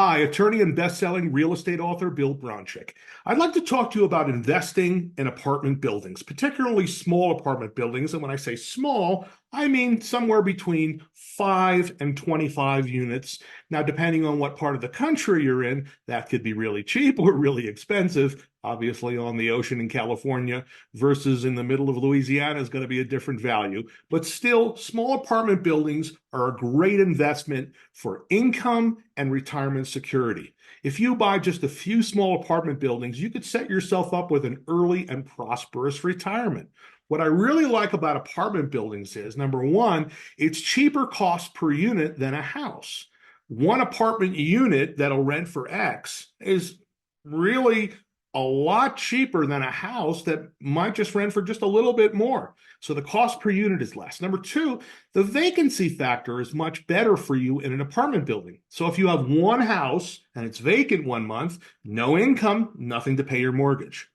Hi, attorney and best-selling real estate author Bill Bronchick. I'd like to talk to you about investing in apartment buildings, particularly small apartment buildings. And when I say small, I mean somewhere between 5 and 25 units. Now, depending on what part of the country you're in, that could be really cheap or really expensive. Obviously, on the ocean in California versus in the middle of Louisiana is going to be a different value. But still, small apartment buildings are a great investment for income and retirement security. If you buy just a few small apartment buildings, you could set yourself up with an early and prosperous retirement. What I really like about apartment buildings is, number one, it's cheaper cost per unit than a house. One apartment unit that'll rent for X is really a lot cheaper than a house that might just rent for just a little bit more. So the cost per unit is less. Number two, the vacancy factor is much better for you in an apartment building. So if you have one house and it's vacant 1 month, no income, nothing to pay your mortgage.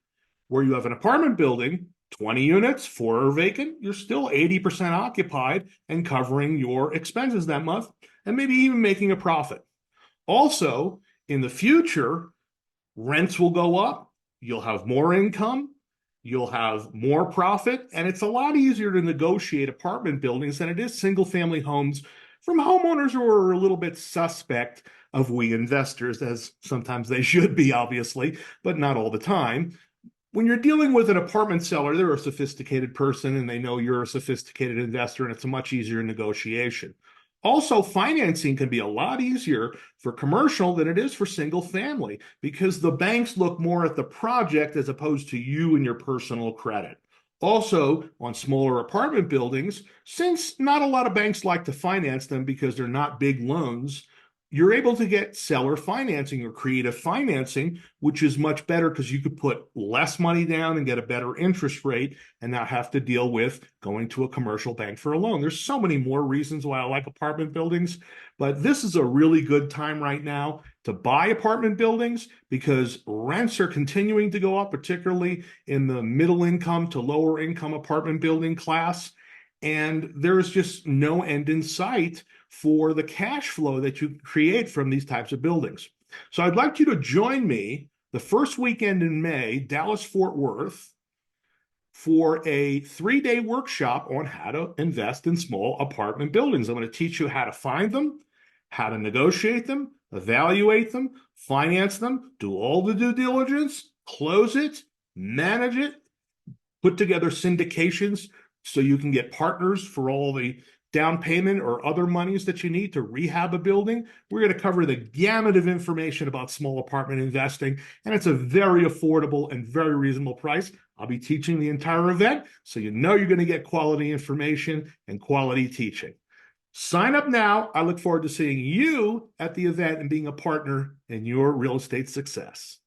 Where you have an apartment building, 20 units, 4 are vacant, you're still 80% occupied and covering your expenses that month and maybe even making a profit. Also, in the future, rents will go up, you'll have more income, you'll have more profit, and it's a lot easier to negotiate apartment buildings than it is single family homes from homeowners who are a little bit suspect of we investors, as sometimes they should be, obviously, but not all the time. When you're dealing with an apartment seller, they're a sophisticated person and they know you're a sophisticated investor, and it's a much easier negotiation. Also, financing can be a lot easier for commercial than it is for single family because the banks look more at the project as opposed to you and your personal credit. Also, on smaller apartment buildings, since not a lot of banks like to finance them because they're not big loans, you're able to get seller financing or creative financing, which is much better because you could put less money down and get a better interest rate and not have to deal with going to a commercial bank for a loan. There's so many more reasons why I like apartment buildings, but this is a really good time right now to buy apartment buildings because rents are continuing to go up, particularly in the middle income to lower income apartment building class. And there's just no end in sight for the cash flow that you create from these types of buildings. So I'd like you to join me the first weekend in May, Dallas, Fort Worth, for a 3-day workshop on how to invest in small apartment buildings. I'm going to teach you how to find them, how to negotiate them, evaluate them, finance them, do all the due diligence, close it, manage it, put together syndications so you can get partners for all the down payment or other monies that you need to rehab a building. We're going to cover the gamut of information about small apartment investing, and it's a very affordable and very reasonable price. I'll be teaching the entire event, so you know you're going to get quality information and quality teaching. Sign up now. I look forward to seeing you at the event and being a partner in your real estate success.